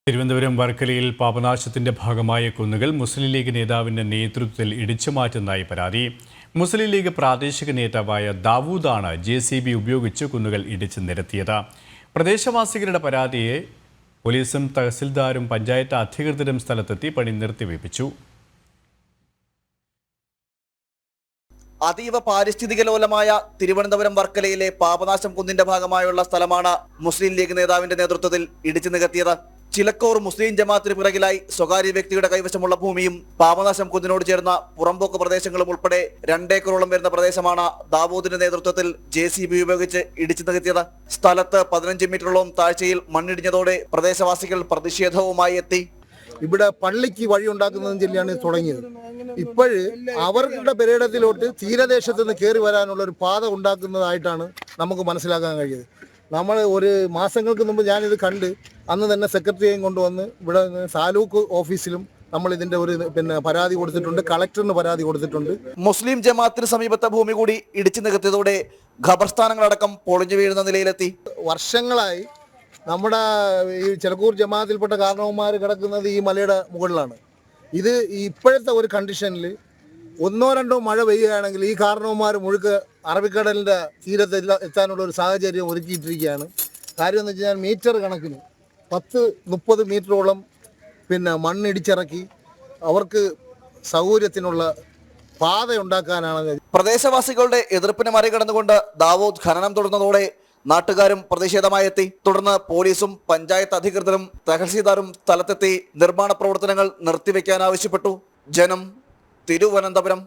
തിരുവനന്തപുരം വർക്കലയിൽ പാപനാശത്തിന്റെ ഭാഗമായ കുന്നുകൾ മുസ്ലിം ലീഗ് നേതാവിന്റെ നേതൃത്വത്തിൽ ഇടിച്ചുമാറ്റുന്നതായി പരാതി. മുസ്ലിം ലീഗ് പ്രാദേശിക നേതാവായ ദാവൂദാണ് JCB ഉപയോഗിച്ച് കുന്നുകൾ ഇടിച്ചു നിരത്തിയത്. പ്രദേശവാസികളുടെ പരാതിയെ പോലീസും തഹസിൽദാരും പഞ്ചായത്ത് അധികൃതരും സ്ഥലത്തെത്തി പണി നിർത്തിവെപ്പിച്ചു. അതീവ പാരിസ്ഥിതിക ലോലമായ തിരുവനന്തപുരം വർക്കലയിലെ പാപനാശം കുന്നിന്റെ ഭാഗമായുള്ള സ്ഥലമാണ് മുസ്ലിം ലീഗ് നേതാവിന്റെ നേതൃത്വത്തിൽ ഇടിച്ചു നികത്തിയത്. ചിലക്കോർ മുസ്ലിം ജമാഅത്തിന് പിറകിലായി സ്വകാര്യ വ്യക്തിയുടെ കൈവശമുള്ള ഭൂമിയും പാപനാശം കുന്നിനോട് ചേർന്ന പുറമ്പോക്ക് പ്രദേശങ്ങളും ഉൾപ്പെടെ 2 ഏക്കറോളം വരുന്ന പ്രദേശമാണ് ദാവൂദിന്റെ നേതൃത്വത്തിൽ JCB ഉപയോഗിച്ച് ഇടിച്ചു നികത്തിയത്. സ്ഥലത്ത് 15 മീറ്ററോളം താഴ്ചയിൽ മണ്ണിടിഞ്ഞതോടെ പ്രദേശവാസികൾ പ്രതിഷേധവുമായി എത്തി. ഇവിടെ പള്ളിക്ക് വഴി ഉണ്ടാക്കുന്നതും ജില്ലയാണ് തുടങ്ങിയത്. ഇപ്പോഴ് അവരുടെ പെരേടത്തിലോട്ട് തീരദേശത്ത് നിന്ന് കയറി വരാനുള്ള ഒരു പാത ഉണ്ടാക്കുന്നതായിട്ടാണ് നമുക്ക് മനസ്സിലാക്കാൻ കഴിയുന്നത്. നമ്മൾ ഒരു മാസങ്ങൾക്ക് മുമ്പ് ഞാനിത് കണ്ട് അന്ന് തന്നെ സെക്രട്ടറിയെയും കൊണ്ടുവന്ന് ഇവിടെ താലൂക്ക് ഓഫീസിലും നമ്മൾ ഇതിന്റെ ഒരു പരാതി കൊടുത്തിട്ടുണ്ട്, കളക്ടറിന് പരാതി കൊടുത്തിട്ടുണ്ട്. മുസ്ലിം ജമാഅത്തിന് സമീപത്തെ ഭൂമി കൂടി ഇടിച്ചു നികത്തിയതോടെ ഖബർസ്ഥാനങ്ങളടക്കം പൊളിഞ്ഞു വീഴുന്ന നിലയിലെത്തി. വർഷങ്ങളായി നമ്മുടെ ഈ ചിലക്കൂർ ജമാഅത്തിൽപ്പെട്ട കാരണവന്മാർ കിടക്കുന്നത് ഈ മലയുടെ മുകളിലാണ്. ഇത് ഇപ്പോഴത്തെ ഒരു കണ്ടീഷനിൽ 1-2 മഴ പെയ്യുകയാണെങ്കിൽ ഈ കാരണവന്മാർ മുഴുക്ക് അറബിക്കടലിൻ്റെ തീരത്ത് എത്താനുള്ള ഒരു സാഹചര്യം ഒരുക്കിയിട്ടിരിക്കുകയാണ്. കാര്യം എന്ന് വെച്ചാൽ മീറ്റർ കണക്കിന് 10-30 മീറ്ററോളം മണ്ണിടിച്ചിറക്കി അവർക്ക് സൗകര്യത്തിനുള്ള പാത ഉണ്ടാക്കാനാണ്. പ്രദേശവാസികളുടെ എതിർപ്പിനെ മറികടന്നുകൊണ്ട് ദാവൂദ് ഖനനം തുടർന്നതോടെ നാട്ടുകാരും പ്രതിഷേധമായെത്തി. തുടർന്ന് പോലീസും പഞ്ചായത്ത് അധികൃതരും തഹസിൽദാരും സ്ഥലത്തെത്തി നിർമ്മാണ പ്രവർത്തനങ്ങൾ നിർത്തിവെക്കാൻ ആവശ്യപ്പെട്ടു. ജനം, തിരുവനന്തപുരം.